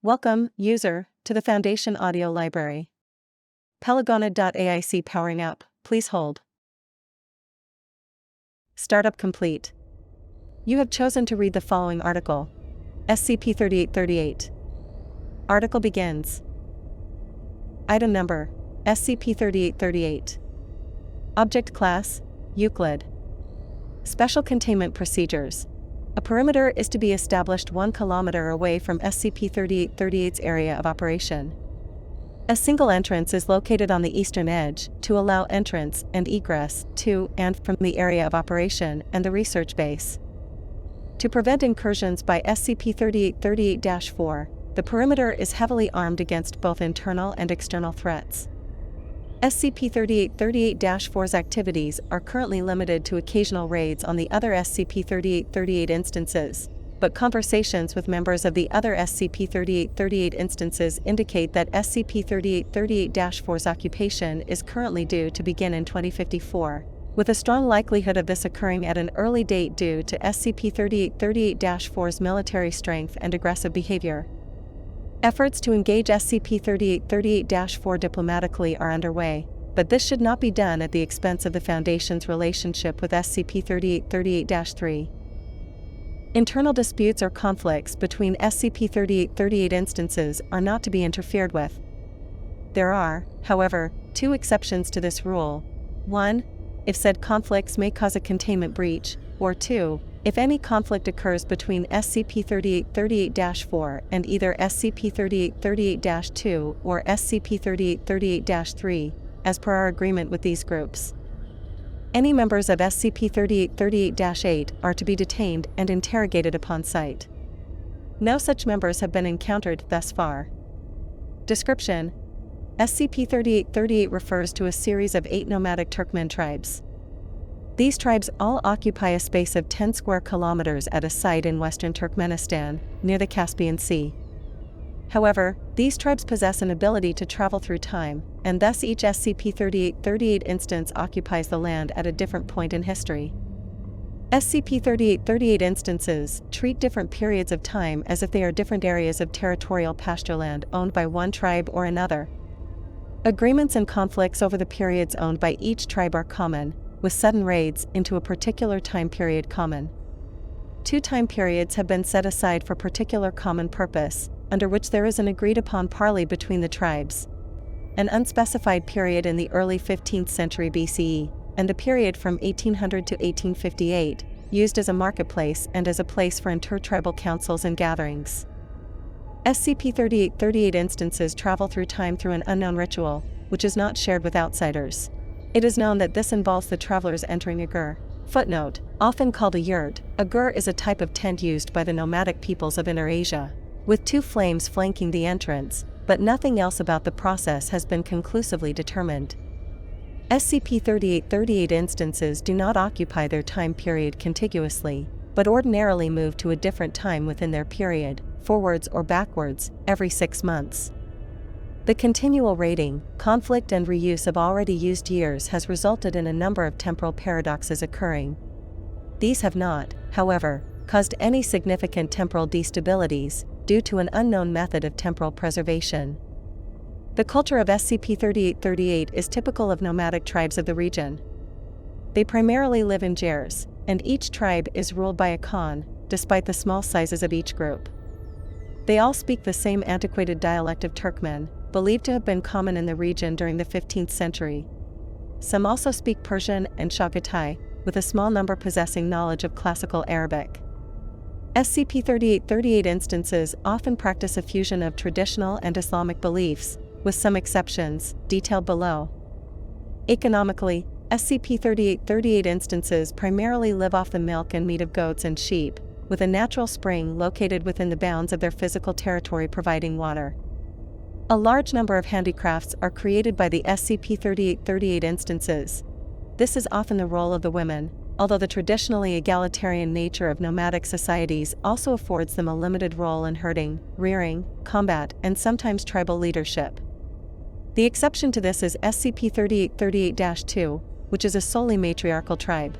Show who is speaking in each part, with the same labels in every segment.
Speaker 1: Welcome, user, to the Foundation Audio Library. Pelagonid.aic powering up, please hold. Startup complete. You have chosen to read the following article. SCP-3838. Article begins. Item number, SCP-3838. Object class, Euclid. Special containment procedures. A perimeter is to be established 1 kilometer away from SCP-3838's area of operation. A single entrance is located on the eastern edge to allow entrance and egress to and from the area of operation and the research base. To prevent incursions by SCP-3838-4, the perimeter is heavily armed against both internal and external threats. SCP-3838-4's activities are currently limited to occasional raids on the other SCP-3838 instances, but conversations with members of the other SCP-3838 instances indicate that SCP-3838-4's occupation is currently due to begin in 2054, with a strong likelihood of this occurring at an early date due to SCP-3838-4's military strength and aggressive behavior. Efforts to engage SCP-3838-4 diplomatically are underway, but this should not be done at the expense of the Foundation's relationship with SCP-3838-3. Internal disputes or conflicts between SCP-3838 instances are not to be interfered with. There are, however, 2 exceptions to this rule. 1. If said conflicts may cause a containment breach, or 2. If any conflict occurs between SCP-3838-4 and either SCP-3838-2 or SCP-3838-3, as per our agreement with these groups. Any members of SCP-3838-8 are to be detained and interrogated upon sight. No such members have been encountered thus far. Description: SCP-3838 refers to a series of 8 nomadic Turkmen tribes. These tribes all occupy a space of 10 square kilometers at a site in western Turkmenistan, near the Caspian Sea. However, these tribes possess an ability to travel through time, and thus each SCP-3838 instance occupies the land at a different point in history. SCP-3838 instances treat different periods of time as if they are different areas of territorial pastureland owned by one tribe or another. Agreements and conflicts over the periods owned by each tribe are common, with sudden raids into a particular time period common. 2 time periods have been set aside for particular common purpose, under which there is an agreed-upon parley between the tribes. An unspecified period in the early 15th century BCE, and a period from 1800 to 1858, used as a marketplace and as a place for intertribal councils and gatherings. SCP-3838 instances travel through time through an unknown ritual, which is not shared with outsiders. It is known that this involves the travelers entering a gur. Footnote: often called a yurt, a gur is a type of tent used by the nomadic peoples of Inner Asia, with 2 flames flanking the entrance, but nothing else about the process has been conclusively determined. SCP-3838 instances do not occupy their time period contiguously, but ordinarily move to a different time within their period, forwards or backwards, every 6 months. The continual raiding, conflict and reuse of already used years has resulted in a number of temporal paradoxes occurring. These have not, however, caused any significant temporal destabilities, due to an unknown method of temporal preservation. The culture of SCP-3838 is typical of nomadic tribes of the region. They primarily live in jairs, and each tribe is ruled by a Khan, despite the small sizes of each group. They all speak the same antiquated dialect of Turkmen, believed to have been common in the region during the 15th century. Some also speak Persian and Chagatai, with a small number possessing knowledge of classical Arabic. SCP-3838 instances often practice a fusion of traditional and Islamic beliefs, with some exceptions, detailed below. Economically, SCP-3838 instances primarily live off the milk and meat of goats and sheep, with a natural spring located within the bounds of their physical territory providing water. A large number of handicrafts are created by the SCP-3838 instances. This is often the role of the women, although the traditionally egalitarian nature of nomadic societies also affords them a limited role in herding, rearing, combat, and sometimes tribal leadership. The exception to this is SCP-3838-2, which is a solely matriarchal tribe.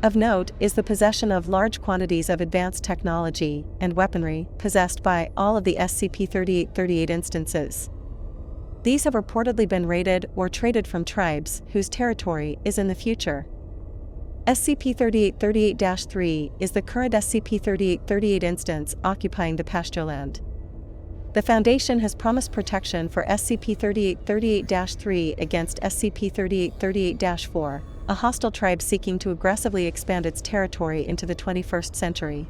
Speaker 1: Of note is the possession of large quantities of advanced technology and weaponry possessed by all of the SCP-3838 instances. These have reportedly been raided or traded from tribes whose territory is in the future. SCP-3838-3 is the current SCP-3838 instance occupying the pastureland. The Foundation has promised protection for SCP-3838-3 against SCP-3838-4, a hostile tribe seeking to aggressively expand its territory into the 21st century.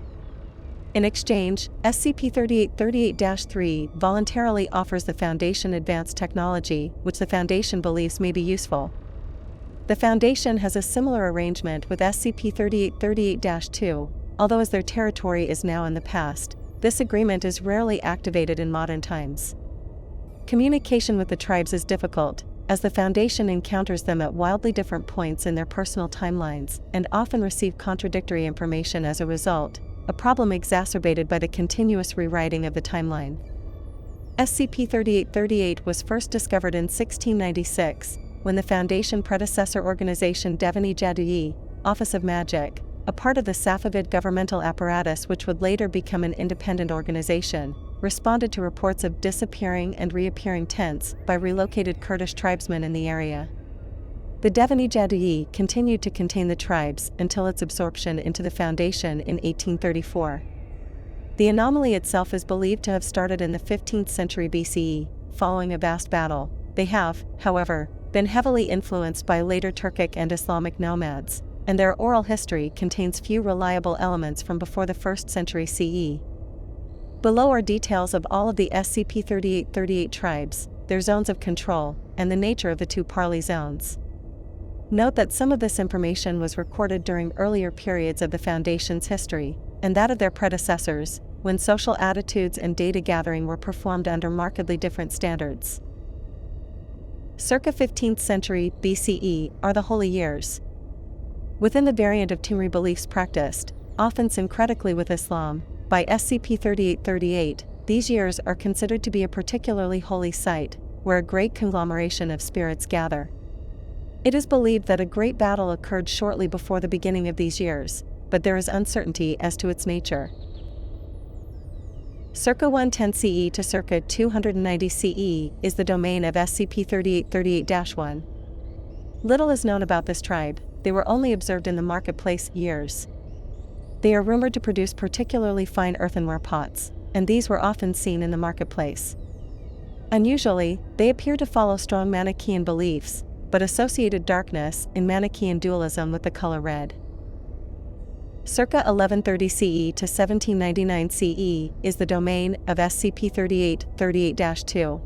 Speaker 1: In exchange, SCP-3838-3 voluntarily offers the Foundation advanced technology, which the Foundation believes may be useful. The Foundation has a similar arrangement with SCP-3838-2, although as their territory is now in the past, this agreement is rarely activated in modern times. Communication with the tribes is difficult, as the Foundation encounters them at wildly different points in their personal timelines and often receive contradictory information as a result, a problem exacerbated by the continuous rewriting of the timeline. SCP-3838 was first discovered in 1696, when the Foundation predecessor organization Devani Jadui, Office of Magic, a part of the Safavid governmental apparatus which would later become an independent organization, responded to reports of disappearing and reappearing tents by relocated Kurdish tribesmen in the area. The Devani Jadui continued to contain the tribes until its absorption into the Foundation in 1834. The anomaly itself is believed to have started in the 15th century BCE, following a vast battle. They have, however, been heavily influenced by later Turkic and Islamic nomads, and their oral history contains few reliable elements from before the 1st century CE. Below are details of all of the SCP-3838 tribes, their zones of control, and the nature of the two parley zones. Note that some of this information was recorded during earlier periods of the Foundation's history, and that of their predecessors, when social attitudes and data gathering were performed under markedly different standards. Circa 15th century BCE are the Holy Years. Within the variant of Tumri beliefs practiced, often syncretically with Islam, by SCP-3838, these years are considered to be a particularly holy site, where a great conglomeration of spirits gather. It is believed that a great battle occurred shortly before the beginning of these years, but there is uncertainty as to its nature. Circa 110 CE to circa 290 CE is the domain of SCP-3838-1. Little is known about this tribe. They were only observed in the marketplace years. They are rumored to produce particularly fine earthenware pots, and these were often seen in the marketplace. Unusually, they appear to follow strong Manichaean beliefs, but associated darkness in Manichaean dualism with the color red. Circa 1130 CE to 1799 CE is the domain of SCP-3838-2.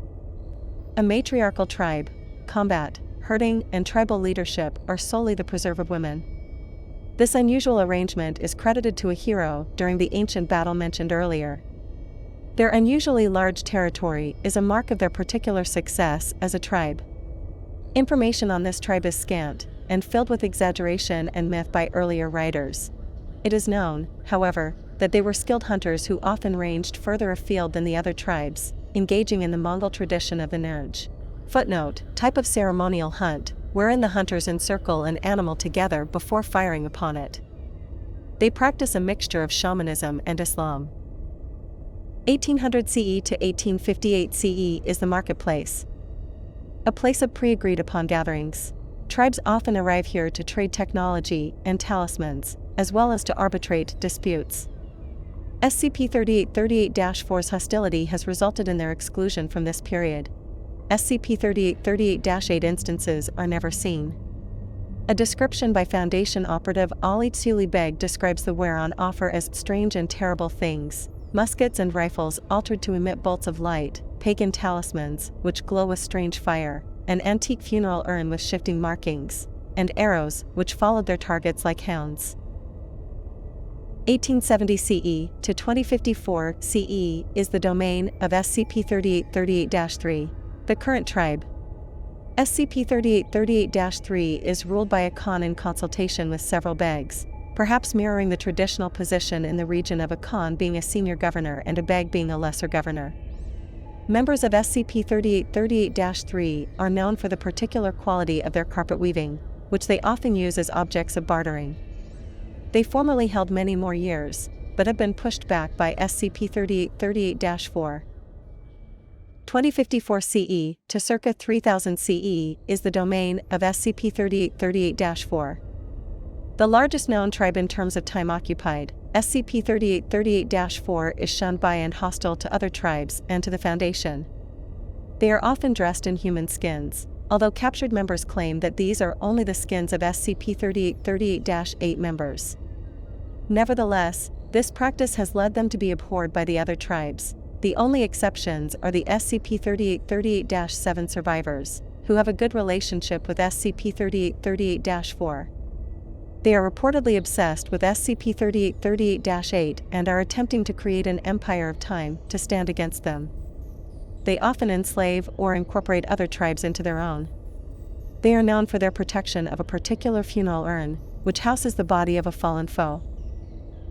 Speaker 1: A matriarchal tribe, combat, herding, and tribal leadership are solely the preserve of women. This unusual arrangement is credited to a hero during the ancient battle mentioned earlier. Their unusually large territory is a mark of their particular success as a tribe. Information on this tribe is scant, and filled with exaggeration and myth by earlier writers. It is known, however, that they were skilled hunters who often ranged further afield than the other tribes, engaging in the Mongol tradition of the Nurj. Footnote: type of ceremonial hunt, wherein the hunters encircle an animal together before firing upon it. They practice a mixture of shamanism and Islam. 1800 CE to 1858 CE is the marketplace. A place of pre-agreed upon gatherings. Tribes often arrive here to trade technology and talismans, as well as to arbitrate disputes. SCP-3838-4's hostility has resulted in their exclusion from this period. SCP-3838-8 instances are never seen. A description by Foundation operative Ali Tsuli Beg describes the ware on offer as strange and terrible things: muskets and rifles altered to emit bolts of light, pagan talismans, which glow with strange fire, an antique funeral urn with shifting markings, and arrows, which followed their targets like hounds. 1870 CE to 2054 CE is the domain of SCP-3838-3, the current tribe. SCP-3838-3 is ruled by a Khan in consultation with several Begs, perhaps mirroring the traditional position in the region of a Khan being a senior governor and a Beg being a lesser governor. Members of SCP-3838-3 are known for the particular quality of their carpet weaving, which they often use as objects of bartering. They formerly held many more years, but have been pushed back by SCP-3838-4. 2054 CE to circa 3000 CE is the domain of SCP-3838-4. The largest known tribe in terms of time occupied, SCP-3838-4 is shunned by and hostile to other tribes and to the Foundation. They are often dressed in human skins, although captured members claim that these are only the skins of SCP-3838-8 members. Nevertheless, this practice has led them to be abhorred by the other tribes. The only exceptions are the SCP-3838-7 survivors, who have a good relationship with SCP-3838-4. They are reportedly obsessed with SCP-3838-8 and are attempting to create an empire of time to stand against them. They often enslave or incorporate other tribes into their own. They are known for their protection of a particular funeral urn, which houses the body of a fallen foe.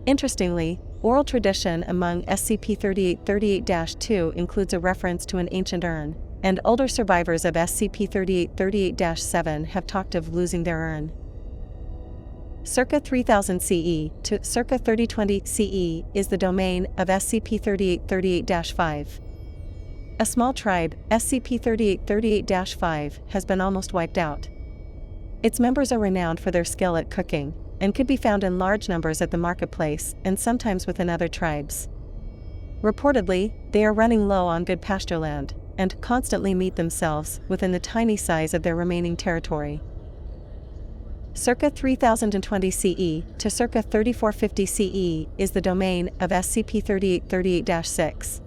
Speaker 1: Interestingly, oral tradition among SCP-3838-2 includes a reference to an ancient urn, and older survivors of SCP-3838-7 have talked of losing their urn. Circa 3000 CE to circa 3020 CE is the domain of SCP-3838-5. A small tribe, SCP-3838-5, has been almost wiped out. Its members are renowned for their skill at cooking, and could be found in large numbers at the marketplace and sometimes within other tribes. Reportedly, they are running low on good pasture land, and constantly meet themselves within the tiny size of their remaining territory. Circa 3020 CE to circa 3450 CE is the domain of SCP-3838-6.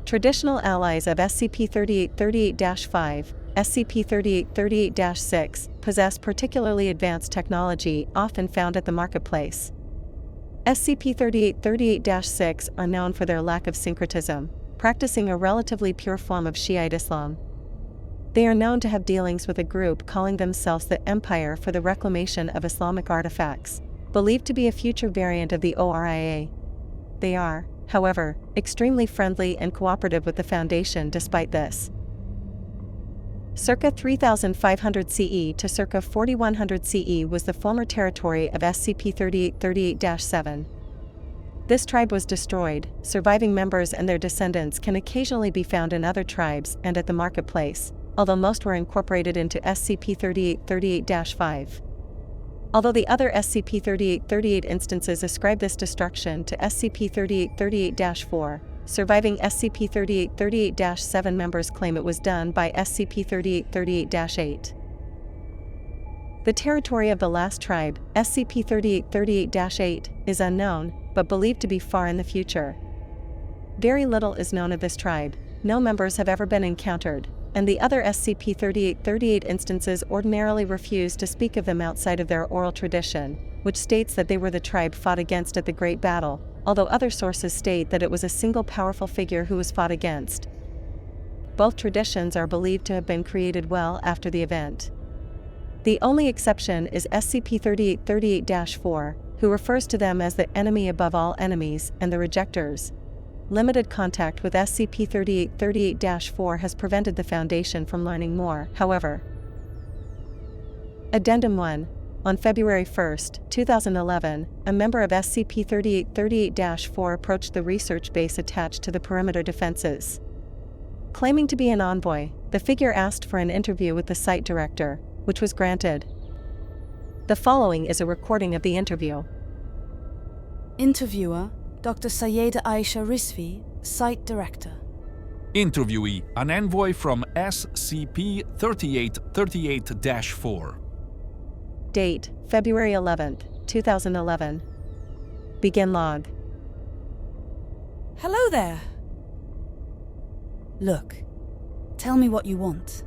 Speaker 1: Traditional allies of SCP-3838-5, SCP-3838-6 possess particularly advanced technology often found at the marketplace. SCP-3838-6 are known for their lack of syncretism, practicing a relatively pure form of Shiite Islam. They are known to have dealings with a group calling themselves the Empire for the Reclamation of Islamic Artifacts, believed to be a future variant of the ORIA. They are, however, extremely friendly and cooperative with the Foundation despite this. Circa 3500 CE to circa 4100 CE was the former territory of SCP-3838-7. This tribe was destroyed. Surviving members and their descendants can occasionally be found in other tribes and at the marketplace, although most were incorporated into SCP-3838-5. Although the other SCP-3838 instances ascribe this destruction to SCP-3838-4, surviving SCP-3838-7 members claim it was done by SCP-3838-8. The territory of the last tribe, SCP-3838-8, is unknown, but believed to be far in the future. Very little is known of this tribe. No members have ever been encountered, and the other SCP-3838 instances ordinarily refuse to speak of them outside of their oral tradition, which states that they were the tribe fought against at the Great Battle, although other sources state that it was a single powerful figure who was fought against. Both traditions are believed to have been created well after the event. The only exception is SCP-3838-4, who refers to them as the enemy above all enemies and the rejectors. Limited contact with SCP-3838-4 has prevented the Foundation from learning more, however. Addendum 1. On February 1, 2011, a member of SCP-3838-4 approached the research base attached to the perimeter defenses. Claiming to be an envoy, the figure asked for an interview with the site director, which was granted. The following is a recording of the interview.
Speaker 2: Interviewer, Dr. Sayeda Aisha Rizvi, Site Director.
Speaker 3: Interviewee, an envoy from SCP-3838-4.
Speaker 1: Date, February 11, 2011. Begin log.
Speaker 2: Hello there. Look, tell me what you want.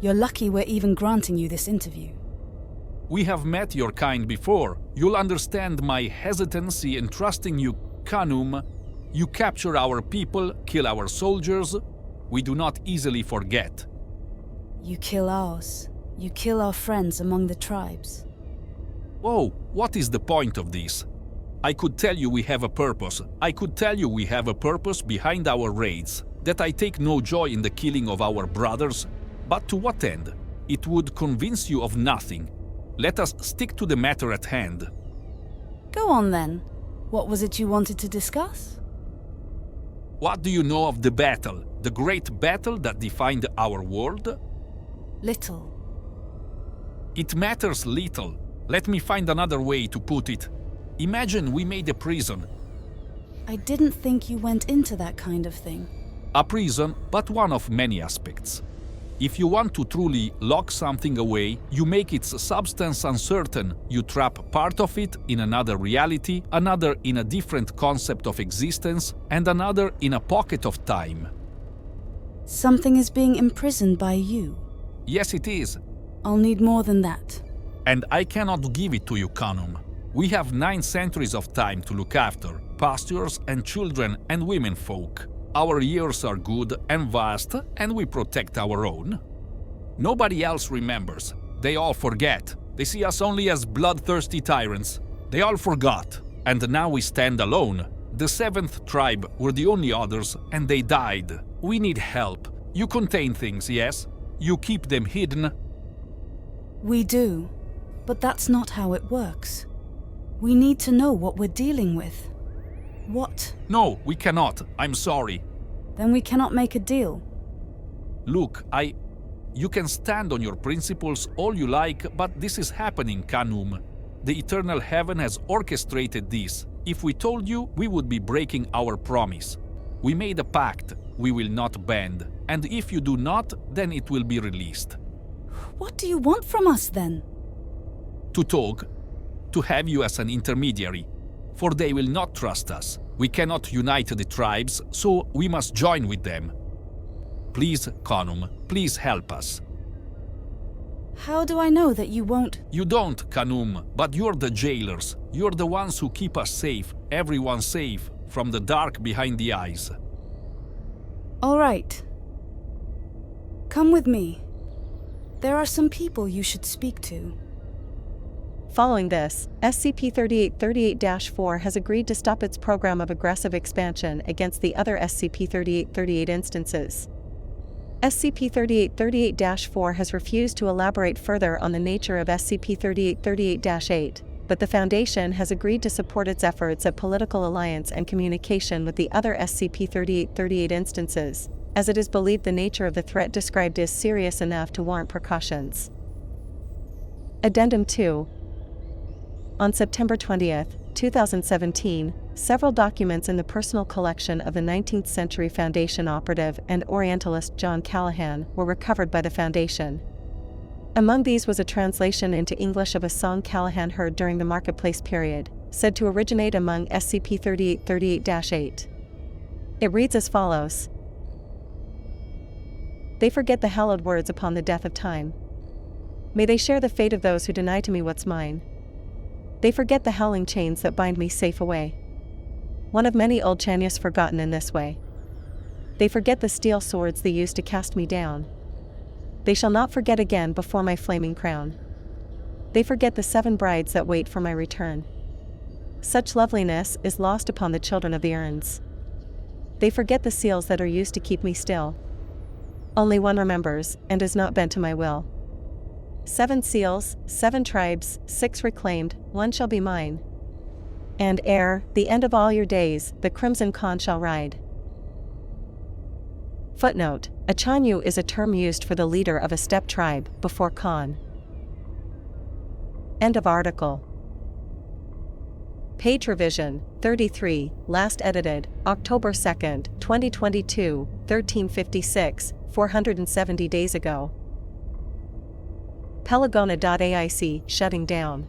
Speaker 2: You're lucky we're even granting you this interview.
Speaker 3: We have met your kind before. You'll understand my hesitancy in trusting you, Kanum. You capture our people, kill our soldiers. We do not easily forget.
Speaker 2: You kill ours. You kill our friends among the tribes.
Speaker 3: Oh, what is the point of this? I could tell you we have a purpose. I could tell you we have a purpose behind our raids, that I take no joy in the killing of our brothers. But to what end? It would convince you of nothing. Let us stick to the matter at hand.
Speaker 2: Go on then. What was it you wanted to discuss?
Speaker 3: What do you know of the battle, the great battle that defined our world?
Speaker 2: Little.
Speaker 3: It matters little. Let me find another way to put it. Imagine we made a prison.
Speaker 2: I didn't think you went into that kind of thing.
Speaker 3: A prison, but one of many aspects. If you want to truly lock something away, you make its substance uncertain. You trap part of it in another reality, another in a different concept of existence, and another in a pocket of time.
Speaker 2: Something is being imprisoned by you.
Speaker 3: Yes, it is.
Speaker 2: I'll need more than that.
Speaker 3: And I cannot give it to you, Kanum. We have 9 centuries of time to look after, pastures and children and women folk. Our years are good and vast, and we protect our own. Nobody else remembers. They all forget. They see us only as bloodthirsty tyrants. They all forgot. And now we stand alone. The 7th tribe were the only others, and they died. We need help. You contain things, yes? You keep them hidden.
Speaker 2: We do. But that's not how it works. We need to know what we're dealing with. What?
Speaker 3: No, we cannot. I'm sorry.
Speaker 2: Then we cannot make a deal.
Speaker 3: Look, You can stand on your principles all you like, but this is happening, Kanum. The eternal heaven has orchestrated this. If we told you, we would be breaking our promise. We made a pact. We will not bend. And if you do not, then it will be released.
Speaker 2: What do you want from us then?
Speaker 3: To talk. To have you as an intermediary. For they will not trust us. We cannot unite the tribes, so we must join with them. Please, Kanum, please help us.
Speaker 2: How do I know that you won't?
Speaker 3: You don't, Kanum, but you're the jailers. You're the ones who keep us safe, everyone safe, from the dark behind the eyes.
Speaker 2: All right. Come with me. There are some people you should speak to.
Speaker 1: Following this, SCP-3838-4 has agreed to stop its program of aggressive expansion against the other SCP-3838 instances. SCP-3838-4 has refused to elaborate further on the nature of SCP-3838-8, but the Foundation has agreed to support its efforts at political alliance and communication with the other SCP-3838 instances, as it is believed the nature of the threat described is serious enough to warrant precautions. Addendum 2. On September 20, 2017, several documents in the personal collection of the 19th century Foundation operative and Orientalist John Callahan were recovered by the Foundation. Among these was a translation into English of a song Callahan heard during the Marketplace period, said to originate among SCP-3838-8. It reads as follows. They forget the hallowed words upon the death of time. May they share the fate of those who deny to me what's mine. They forget the howling chains that bind me safe away. One of many old Chanyas forgotten in this way. They forget the steel swords they used to cast me down. They shall not forget again before my flaming crown. They forget the 7 brides that wait for my return. Such loveliness is lost upon the children of the urns. They forget the seals that are used to keep me still. Only one remembers, and is not bent to my will. 7 seals, 7 tribes, 6 reclaimed, 1 shall be mine. And ere the end of all your days, the Crimson Khan shall ride. Footnote: a Chanyu is a term used for the leader of a steppe tribe before Khan. End of article. Page revision 33, last edited October 2, 2022, 1356, 470 days ago. Pelagona.aic shutting down.